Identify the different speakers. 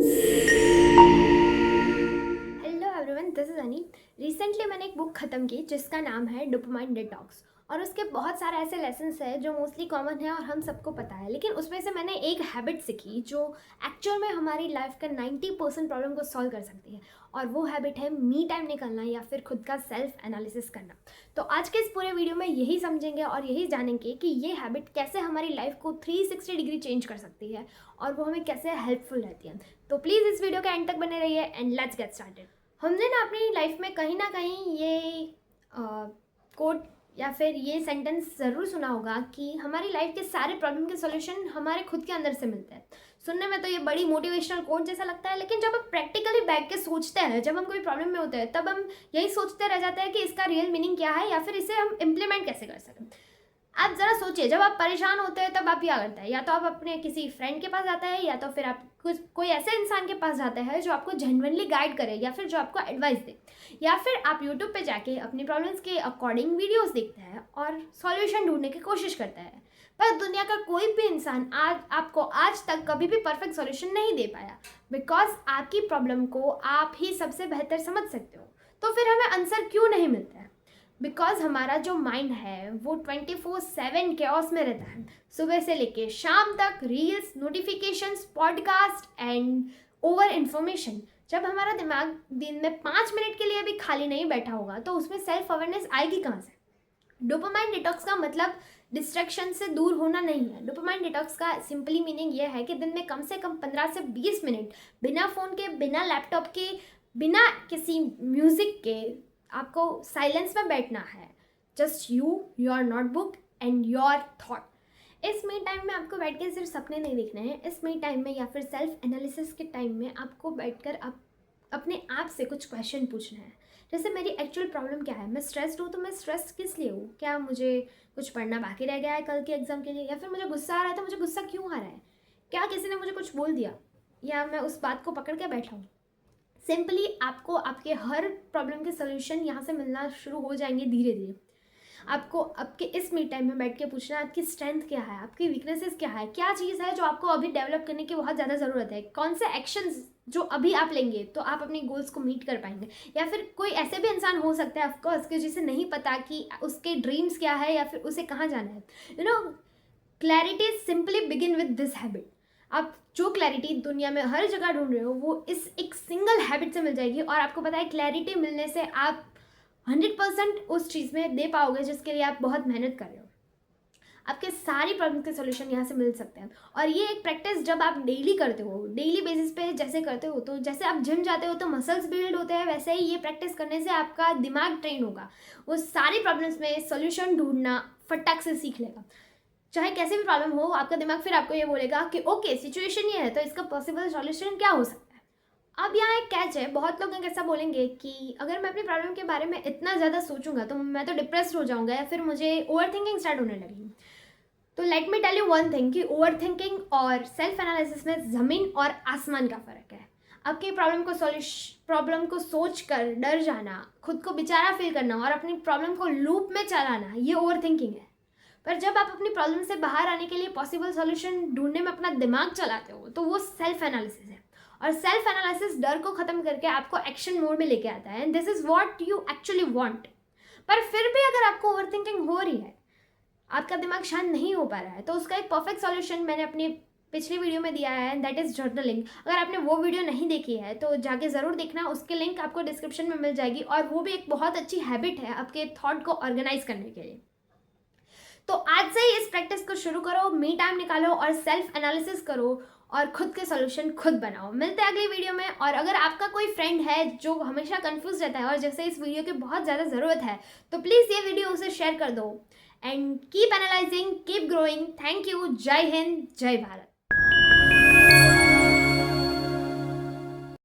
Speaker 1: Hello everyone, this is अनी। Recently मैंने एक बुक ख़त्म की जिसका नाम है डोपामाइन डिटॉक्स, और उसके बहुत सारे ऐसे लेसन्स हैं जो मोस्टली कॉमन है और हम सबको पता है। लेकिन उसमें से मैंने एक हैबिट सीखी जो एक्चुअल में हमारी लाइफ का 90% प्रॉब्लम को सॉल्व कर सकती है, और वो हैबिट है मी टाइम निकालना या फिर खुद का सेल्फ एनालिसिस करना। तो आज के इस पूरे वीडियो में यही समझेंगे और यही जानेंगे कि ये हैबिट कैसे हमारी लाइफ को 360 डिग्री चेंज कर सकती है और वो हमें कैसे हेल्पफुल रहती है। तो प्लीज़ इस वीडियो के एंड तक बने रहिए एंड लेट्स गेट स्टार्टेड। हमने अपनी लाइफ में कहीं ना कहीं ये कोट या फिर ये सेंटेंस ज़रूर सुना होगा कि हमारी लाइफ के सारे प्रॉब्लम के सॉल्यूशन हमारे खुद के अंदर से मिलते हैं। सुनने में तो ये बड़ी मोटिवेशनल कोट जैसा लगता है, लेकिन जब हम प्रैक्टिकली बैठ के सोचते हैं, जब हम कोई प्रॉब्लम में होते हैं, तब हम यही सोचते रह जाते हैं कि इसका रियल मीनिंग क्या है या फिर इसे हम इम्प्लीमेंट कैसे कर सकें। आप ज़रा सोचिए, जब आप परेशान होते हैं तब आप क्या करते हैं? या तो आप अपने किसी फ्रेंड के पास जाते हैं, या तो फिर आप कोई ऐसे इंसान के पास जाते हैं जो आपको जेन्युइनली गाइड करे या फिर जो आपको एडवाइस दे, या फिर आप यूट्यूब पे जाके अपनी प्रॉब्लम्स के अकॉर्डिंग वीडियोस देखते हैं और सॉल्यूशन ढूंढने की कोशिश करते हैं। पर दुनिया का कोई भी इंसान आपको आज तक कभी भी परफेक्ट सॉल्यूशन नहीं दे पाया, बिकॉज आपकी प्रॉब्लम को आप ही सबसे बेहतर समझ सकते हो। तो फिर हमें आंसर क्यों नहीं मिलता है? बिकॉज हमारा जो माइंड है वो 24/7 केओस में रहता है। सुबह से लेके शाम तक reels, notifications, podcast and over information. जब हमारा दिमाग दिन में 5 मिनट के लिए भी खाली नहीं बैठा होगा तो उसमें सेल्फ अवेयरनेस आएगी कहाँ से? डोपामाइन डिटॉक्स का मतलब डिस्ट्रैक्शन से दूर होना नहीं है। डोपामाइन डिटॉक्स का सिंपली मीनिंग ये है कि दिन में कम से कम 15 से 20 मिनट बिना फ़ोन के, बिना लैपटॉप के, बिना किसी म्यूज़िक के आपको साइलेंस में बैठना है। Just you, your notebook and your thought. इस मी टाइम में आपको बैठ के सिर्फ सपने नहीं देखने हैं। इस मी टाइम में या फिर सेल्फ एनालिसिस के टाइम में आपको बैठकर आप अपने आप से कुछ क्वेश्चन पूछना है। जैसे मेरी एक्चुअल प्रॉब्लम क्या है? मैं स्ट्रेस्ड हूँ, तो मैं स्ट्रेस किस लिए हूँ? क्या मुझे कुछ पढ़ना बाकी रह गया है कल के एग्ज़ाम के लिए? या फिर मुझे गुस्सा आ रहा है, तो मुझे गुस्सा क्यों आ रहा है? क्या किसी ने मुझे कुछ बोल दिया या मैं उस बात को पकड़ के बैठा हूँ? सिंपली आपको आपके हर प्रॉब्लम के सोल्यूशन यहाँ से मिलना शुरू हो जाएंगे धीरे धीरे। आपको आपके इस मी टाइम में बैठ के पूछना है आपकी स्ट्रेंथ क्या है, आपकी वीकनेसेस क्या है, क्या चीज़ है जो आपको अभी डेवलप करने की बहुत ज़्यादा ज़रूरत है, कौन से एक्शंस जो अभी आप लेंगे तो आप अपने गोल्स को मीट कर पाएंगे। या फिर कोई ऐसे भी इंसान हो सकता है ऑफकोर्स कि जिसे नहीं पता कि उसके ड्रीम्स क्या है या फिर उसे कहाँ जाना है। Clarity simply begin with this habit. आप जो क्लैरिटी दुनिया में हर जगह ढूंढ रहे हो वो इस एक सिंगल हैबिट से मिल जाएगी, और आपको पता है क्लैरिटी मिलने से आप 100% उस चीज़ में दे पाओगे जिसके लिए आप बहुत मेहनत कर रहे हो। आपके सारी प्रॉब्लम के सॉल्यूशन यहाँ से मिल सकते हैं। और ये एक प्रैक्टिस जब आप डेली करते हो, डेली बेसिस पे जैसे करते हो, तो जैसे आप जिम जाते हो तो मसल्स बिल्ड होते हैं, वैसे ही ये प्रैक्टिस करने से आपका दिमाग ट्रेन होगा। वो सारी प्रॉब्लम्स में सॉल्यूशन ढूंढना फटाक से सीख लेगा। चाहे कैसे भी प्रॉब्लम हो, आपका दिमाग फिर आपको ये बोलेगा कि ओके सिचुएशन ये है तो इसका पॉसिबल सॉल्यूशन क्या हो सकता है। अब यहाँ एक कैच है, बहुत लोग ऐसा बोलेंगे कि अगर मैं अपनी प्रॉब्लम के बारे में इतना ज़्यादा सोचूंगा तो मैं तो डिप्रेस्ड हो जाऊंगा या फिर मुझे ओवर थिंकिंग स्टार्ट होने लगेगी। तो let me tell you one thing कि ओवर थिंकिंग और सेल्फ एनालिसिस में ज़मीन और आसमान का फ़र्क है। आपकी प्रॉब्लम को सोच कर डर जाना, खुद को बेचारा फील करना और अपनी प्रॉब्लम को लूप में चलाना, ये ओवर थिंकिंग है। पर जब आप अपनी प्रॉब्लम से बाहर आने के लिए पॉसिबल सॉल्यूशन ढूंढने में अपना दिमाग चलाते हो तो वो सेल्फ एनालिसिस है। और सेल्फ एनालिसिस डर को ख़त्म करके आपको एक्शन मोड में लेके आता है, and this is what you actually want. पर फिर भी अगर आपको ओवरथिंकिंग हो रही है, आपका दिमाग शांत नहीं हो पा रहा है, तो उसका एक परफेक्ट सॉल्यूशन मैंने अपनी पिछली वीडियो में दिया है, दैट इज़ जर्नलिंग। अगर आपने वो वीडियो नहीं देखी है तो जाके ज़रूर देखना, उसके लिंक आपको डिस्क्रिप्शन में मिल जाएगी। और वो भी एक बहुत अच्छी हैबिट है आपके थॉट को ऑर्गेनाइज करने के लिए। तो आज से ही इस प्रैक्टिस को शुरू करो, मी टाइम निकालो और सेल्फ एनालिसिस करो और खुद के सॉल्यूशन खुद बनाओ। मिलते हैं अगली वीडियो में। और अगर आपका कोई फ्रेंड है जो हमेशा कंफ्यूज रहता है और जैसे इस वीडियो की बहुत ज़्यादा ज़रूरत है, तो प्लीज़ ये वीडियो उसे शेयर कर दो। And keep analysing, keep growing. Thank you. जय हिंद, जय भारत।